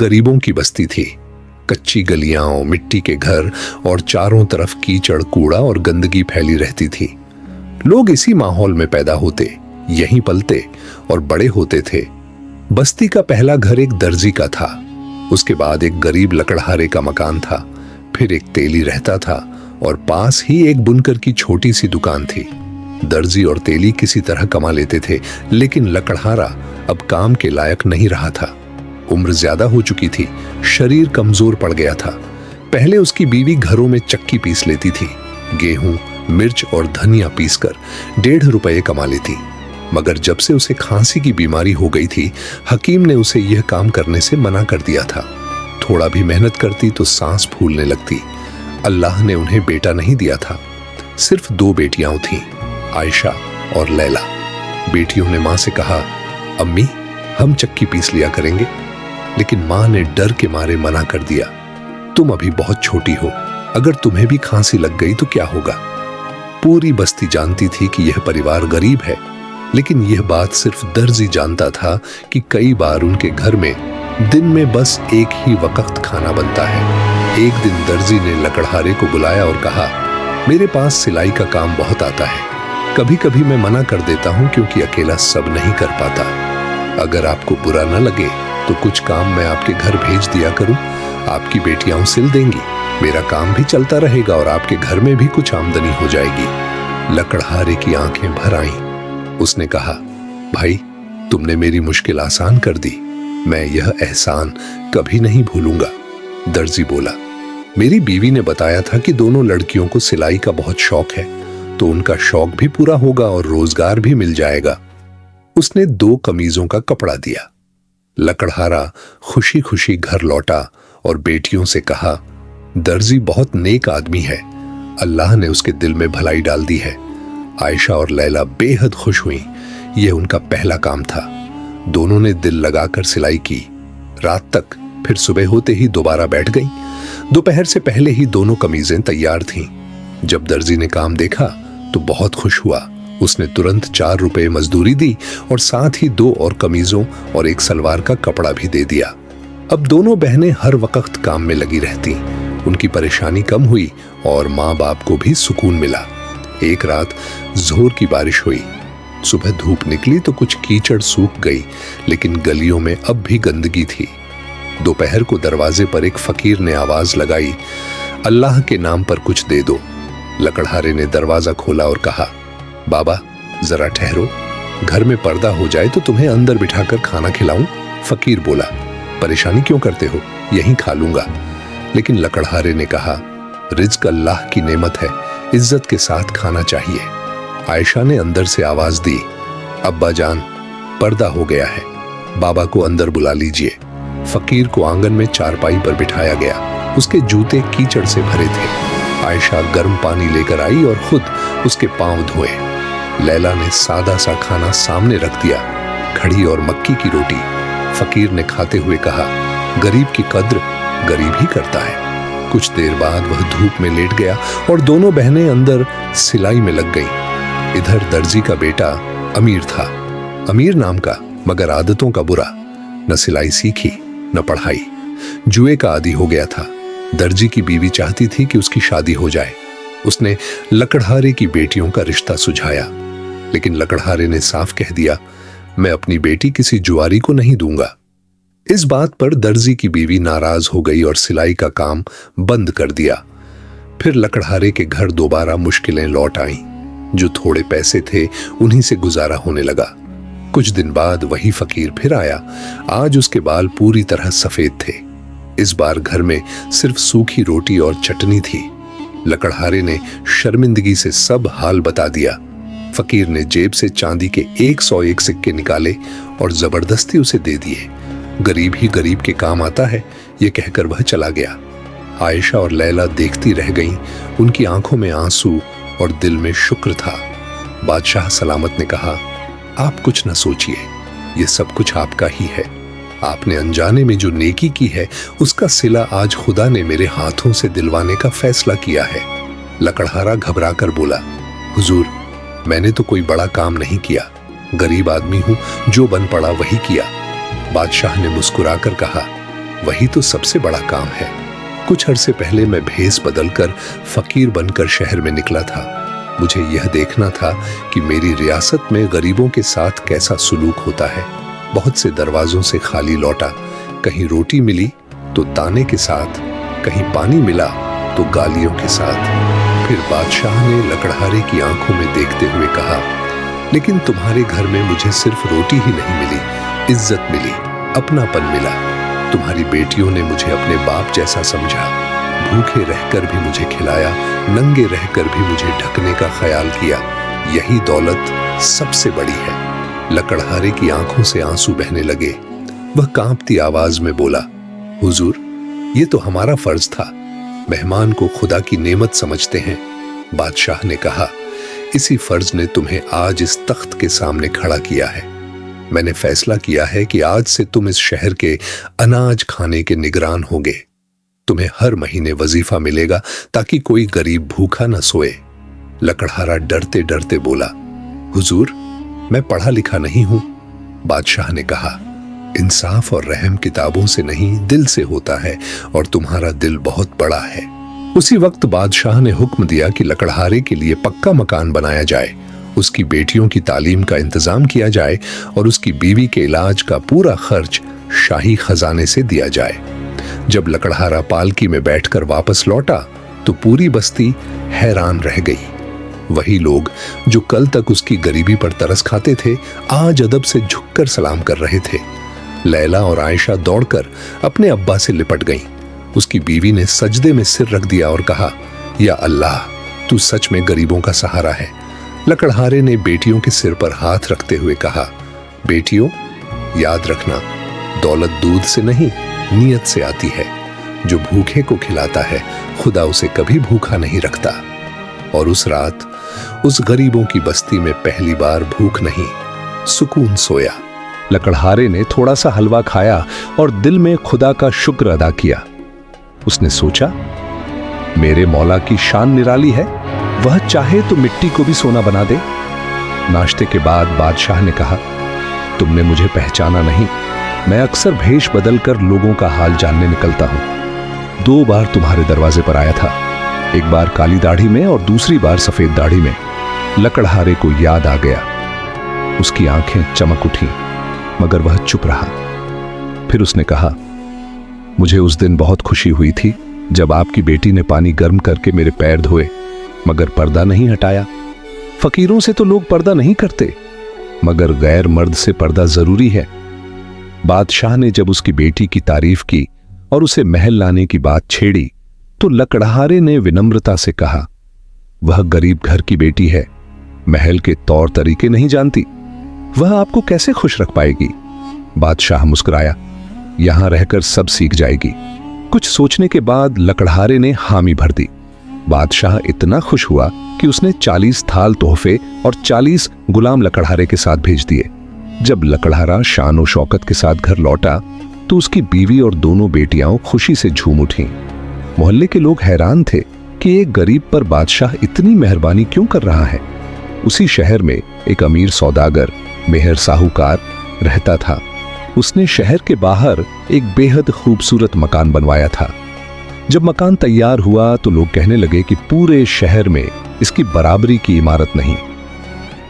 गरीबों की बस्ती थी। कच्ची गलियां, मिट्टी के घर और चारों तरफ कीचड़, कूड़ा और गंदगी फैली रहती थी। लोग इसी माहौल में पैदा होते, यहीं पलते और बड़े होते थे। बस्ती का पहला घर एक दर्जी का था, उसके बाद एक गरीब लकड़हारे का मकान था, फिर एक तेली रहता था और पास ही एक बुनकर की छोटी सी दुकान थी। दर्जी और तेली किसी तरह कमा लेते थे, लेकिन लकड़हारा अब काम के लायक नहीं रहा था। उम्र ज्यादा हो चुकी थी, शरीर कमजोर पड़ गया था। पहले उसकी बीवी घरों में चक्की पीस लेती थी, गेहूं, मिर्च और धनिया पीसकर 1.5 रुपये कमा लेती। मगर जब से उसे खांसी की बीमारी हो गई थी, हकीम ने उसे यह काम करने से मना कर दिया था। थोड़ा भी मेहनत करती तो सांस फूलने लगती। अल्लाह ने उन्हें बेटा नहीं दिया था, सिर्फ 2 बेटियां थीं, आयशा और लैला। बेटियों ने मां से कहा, अम्मी हम चक्की पीस लिया करेंगे, लेकिन मां ने डर के मारे मना कर दिया। तुम अभी बहुत छोटी हो, अगर तुम्हें भी खांसी लग गई तो क्या होगा। पूरी बस्ती जानती थी कि यह परिवार गरीब है, लेकिन यह बात सिर्फ दर्जी जानता था कि कई बार उनके घर में दिन में बस एक ही वक्त खाना बनता है। एक दिन दर्जी ने लकड़हारे को बुलाया और कहा, मेरे पास सिलाई का काम बहुत आता है, कभी कभी मैं मना कर देता हूं क्योंकि अकेला सब नहीं कर पाता। अगर आपको बुरा न लगे तो कुछ काम मैं आपके घर भेज दिया करूं, आपकी बेटियां सिल देंगी, मेरा काम भी चलता रहेगा और आपके घर में भी कुछ आमदनी हो जाएगी। लकड़हारे की आंखें भर आईं। उसने कहा, भाई तुमने मेरी मुश्किल आसान कर दी, मैं यह एहसान कभी नहीं भूलूंगा। दर्जी बोला, मेरी बीवी ने बताया था कि दोनों लड़कियों को सिलाई का बहुत शौक है, तो उनका शौक भी पूरा होगा और रोजगार भी मिल जाएगा। उसने 2 कमीजों का कपड़ा दिया। लकड़हारा खुशी खुशी घर लौटा और बेटियों से कहा, दर्जी बहुत नेक आदमी है, अल्लाह ने उसके दिल में भलाई डाल दी है। आयशा और लैला बेहद खुश हुई, यह उनका पहला काम था। दोनों ने दिल लगाकर सिलाई की। रात तक, फिर सुबह होते ही दोबारा बैठ गई। दोपहर से पहले ही दोनों कमीजें तैयार थीं। जब दर्जी ने काम देखा तो बहुत खुश हुआ। उसने तुरंत 4 रुपए मजदूरी दी और साथ ही 2 और कमीजों और एक सलवार का कपड़ा भी दे दिया। अब दोनों बहनें हर वक्त काम में लगी रहती। उनकी परेशानी कम हुई और माँ बाप को भी सुकून मिला। एक रात जोर की बारिश हुई। सुबह धूप निकली तो कुछ कीचड़ सूख गई, लेकिन गलियों में अब भी गंदगी थी। दोपहर को दरवाजे पर एक फकीर ने आवाज लगाई, अल्लाह के नाम पर कुछ दे दो। लकड़हारे ने दरवाजा खोला और कहा, बाबा जरा ठहरो, घर में पर्दा हो जाए तो तुम्हें अंदर बिठाकर खाना खिलाऊं। फकीर बोला, परेशानी क्यों करते हो, यहीं खा लूंगा। लेकिन लकड़हारे ने कहा, रिज्क अल्लाह की नेमत है, इज्जत के साथ खाना चाहिए। आयशा ने अंदर से आवाज दी, अब्बा जान पर्दा हो गया है, बाबा को अंदर बुला लीजिए। फकीर को आंगन में चारपाई पर बिठाया गया। उसके जूते कीचड़ से भरे थे। आयशा गर्म पानी लेकर आई और खुद उसके पांव धोए। लैला ने सादा सा खाना सामने रख दिया, खड़ी और मक्की की रोटी। फकीर ने खाते हुए कहा, गरीब की कद्र गरीब ही करता है। कुछ देर बाद वह धूप में लेट गया और दोनों बहनें अंदर सिलाई में लग गईं। इधर दर्जी का बेटा अमीर था, अमीर नाम का मगर आदतों का बुरा। न सिलाई सीखी न पढ़ाई, जुए का आदी हो गया था। दर्जी की बीवी चाहती थी कि उसकी शादी हो जाए। उसने लकड़हारे की बेटियों का रिश्ता सुझाया, लेकिन लकड़हारे ने साफ कह दिया, मैं अपनी बेटी किसी जुआरी को नहीं दूंगा। इस बात पर दर्जी की बीवी नाराज हो गई और सिलाई का काम बंद कर दिया। फिर लकड़हारे के घर दोबारा मुश्किलें लौट आईं। जो थोड़े पैसे थे उन्हीं से गुजारा होने लगा। कुछ दिन बाद वही फकीर फिर आया। आज उसके बाल पूरी तरह सफेद थे। इस बार घर में सिर्फ सूखी रोटी और चटनी थी। लकड़हारे ने शर्मिंदगी से सब हाल बता दिया। फकीर ने जेब से चांदी के 101 सिक्के निकाले और जबरदस्ती उसे दे दिए। गरीब ही गरीब के काम आता है, ये कहकर वह चला गया। आयशा और लैला देखती रह गईं। उनकी आंखों में आंसू और दिल में शुक्र था। बादशाह सलामत ने कहा, आप कुछ न सोचिए, ये सब कुछ आपका ही है। आपने अनजाने में जो नेकी की है उसका सिला आज खुदा ने मेरे हाथों से दिलवाने का फैसला किया है। लकड़हारा घबराकर बोला, हुजूर मैंने तो कोई बड़ा काम नहीं किया, गरीब आदमी हूं, जो बन पड़ा वही किया। बादशाह ने मुस्कुराकर कहा, वही तो सबसे बड़ा काम है। कुछ अरसे पहले मैं भेष बदलकर फकीर बनकर शहर में निकला था। मुझे यह देखना था कि मेरी रियासत में गरीबों के साथ कैसा सुलूक होता है। बहुत से दरवाजों से खाली लौटा, कहीं रोटी मिली तो ताने के साथ, कहीं पानी मिला तो गालियों के साथ। फिर बादशाह ने लकड़हारे की आंखों में देखते हुए कहा, लेकिन तुम्हारे घर में मुझे सिर्फ रोटी ही नहीं मिली, इज्जत मिली, अपनापन मिला। तुम्हारी बेटियों ने मुझे अपने बाप जैसा समझा, भूखे रहकर भी मुझे खिलाया, नंगे रहकर भी मुझे ढकने का ख्याल किया। यही दौलत सबसे बड़ी है। लकड़हारे की आंखों से आंसू बहने लगे। वह कांपती आवाज में बोला, हुजूर, ये तो हमारा फर्ज था। मेहमान को खुदा की नेमत समझते हैं। बादशाह ने कहा, इसी फर्ज ने तुम्हें आज इस तख्त के सामने खड़ा किया है। मैंने फैसला किया है कि आज से तुम इस शहर के अनाज खाने के निगरान होगे। तुम्हें हर महीने वजीफा मिलेगा ताकि कोई गरीब भूखा न सोए। लकड़हारा डरते डरते बोला, हुजूर, मैं पढ़ा लिखा नहीं हूं। बादशाह ने कहा, इंसाफ और रहम किताबों से नहीं, दिल से होता है, और तुम्हारा दिल बहुत बड़ा है। उसी वक्त बादशाह ने हुक्म दिया कि लकड़हारे के लिए पक्का मकान बनाया जाए, उसकी बेटियों की तालीम का इंतजाम किया जाए और उसकी बीवी के इलाज का पूरा खर्च शाही खजाने से दिया जाए। जब लकड़हारा पालकी में बैठकर वापस लौटा तो पूरी बस्ती हैरान रह गई। वही लोग जो कल तक उसकी गरीबी पर तरस खाते थे, आज अदब से झुककर सलाम कर रहे थे। लैला और आयशा दौड़कर अपने अब्बा से लिपट गईं। उसकी बीवी ने सजदे में सिर रख दिया और कहा, या अल्लाह, तू सच में गरीबों का सहारा है। लकड़हारे ने बेटियों के सिर पर हाथ रखते हुए कहा, बेटियों, याद रखना, दौलत दूध से नहीं, नीयत से आती है। जो भूखे को खिलाता है, खुदा उसे कभी भूखा नहीं रखता। और उस रात उस गरीबों की बस्ती में पहली बार भूख नहीं, सुकून सोया। लकड़हारे ने थोड़ा सा हलवा खाया और दिल में खुदा का शुक्र अदा किया। उसने सोचा, मेरे मौला की शान निराली है, वह चाहे तो मिट्टी को भी सोना बना दे। नाश्ते के बाद बादशाह ने कहा, तुमने मुझे पहचाना नहीं। मैं अक्सर भेष बदलकर लोगों का हाल जानने निकलता हूं। 2 बार तुम्हारे दरवाजे पर आया था, एक बार काली दाढ़ी में और दूसरी बार सफेद दाढ़ी में। लकड़हारे को याद आ गया। उसकी आंखें चमक उठी, मगर वह चुप रहा। फिर उसने कहा, मुझे उस दिन बहुत खुशी हुई थी जब आपकी बेटी ने पानी गर्म करके मेरे पैर धोए, मगर पर्दा नहीं हटाया। फकीरों से तो लोग पर्दा नहीं करते, मगर गैर मर्द से पर्दा जरूरी है। बादशाह ने जब उसकी बेटी की तारीफ की और उसे महल लाने की बात छेड़ी तो लकड़हारे ने विनम्रता से कहा, वह गरीब घर की बेटी है, महल के तौर तरीके नहीं जानती, वह आपको कैसे खुश रख पाएगी। बादशाह मुस्कुराया, यहां रहकर सब सीख जाएगी। कुछ सोचने के बाद लकड़हारे ने हामी भर दी। बादशाह इतना खुश हुआ कि उसने 40 थाल तोहफे और 40 गुलाम लकड़हारे के साथ भेज दिए। जब लकड़हारा शान और शौकत के साथ घर लौटा तो उसकी बीवी और दोनों बेटियां खुशी से झूम उठीं। मोहल्ले के लोग हैरान थे कि एक गरीब पर बादशाह इतनी मेहरबानी क्यों कर रहा है। उसी शहर में एक अमीर सौदागर मेहर साहूकार रहता था। उसने शहर के बाहर एक बेहद खूबसूरत मकान बनवाया था। जब मकान तैयार हुआ तो लोग कहने लगे कि पूरे शहर में इसकी बराबरी की इमारत नहीं।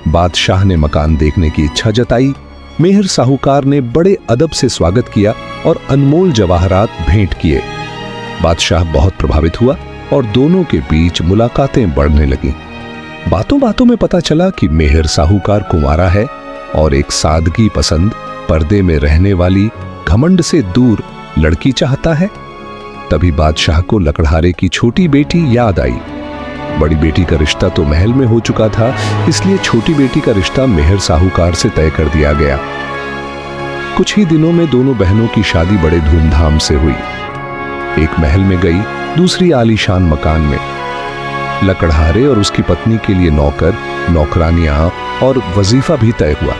बादशाह ने मकान देखने की इच्छा जताई। मेहर साहूकार ने बड़े अदब से स्वागत किया और अनमोल जवाहरात भेंट किए। बादशाह बहुत प्रभावित हुआ और दोनों के बीच मुलाकातें बढ़ने लगीं। बातों बातों में पता चला कि मेहर साहूकार कुंवारा है और एक सादगी पसंद, पर्दे में रहने वाली, घमंड से दूर लड़की चाहता है। तभी बादशाह को लकड़हारे की छोटी बेटी याद आई। बड़ी बेटी का रिश्ता तो महल में हो चुका था, इसलिए छोटी बेटी का रिश्ता मेहर साहूकार से तय कर दिया गया। कुछ ही दिनों में दोनों बहनों की शादी बड़े धूमधाम से हुई। एक महल में गई, दूसरी आलीशान मकान में। लकड़हारे और उसकी पत्नी के लिए नौकर, नौकरानियां और वजीफा भी तय हुआ।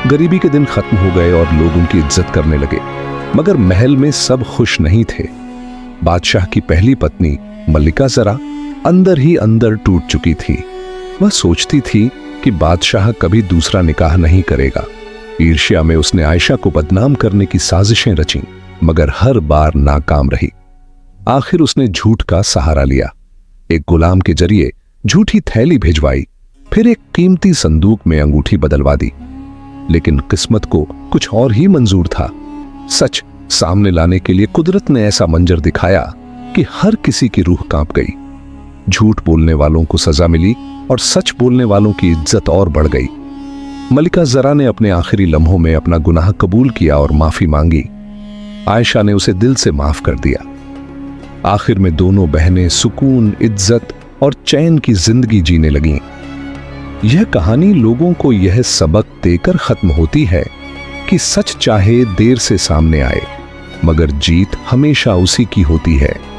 गरीबी के दिन खत्म हो गए और लोग उनकी इज्जत करने लगे, मगर महल में सब खुश नहीं थे। बादशाह की पहली पत्नी मल्लिका जरा अंदर ही अंदर टूट चुकी थी। वह सोचती थी कि बादशाह कभी दूसरा निकाह नहीं करेगा। ईर्ष्या में उसने आयशा को बदनाम करने की साजिशें रचीं। मगर हर बार नाकाम रही। आखिर उसने झूठ का सहारा लिया, एक गुलाम के जरिए झूठी थैली भिजवाई, फिर एक कीमती संदूक में अंगूठी बदलवा दी। लेकिन किस्मत को कुछ और ही मंजूर था। सच सामने लाने के लिए कुदरत ने ऐसा मंजर दिखाया कि हर किसी की रूह कांप गई। झूठ बोलने वालों को सजा मिली और सच बोलने वालों की इज्जत और बढ़ गई। मलिका जरा ने अपने आखिरी लम्हों में अपना गुनाह कबूल किया और माफी मांगी। आयशा ने उसे दिल से माफ कर दिया। आखिर में दोनों बहनें सुकून, इज्जत और चैन की जिंदगी जीने लगीं। यह कहानी लोगों को यह सबक देकर खत्म होती है कि सच चाहे देर से सामने आए, मगर जीत हमेशा उसी की होती है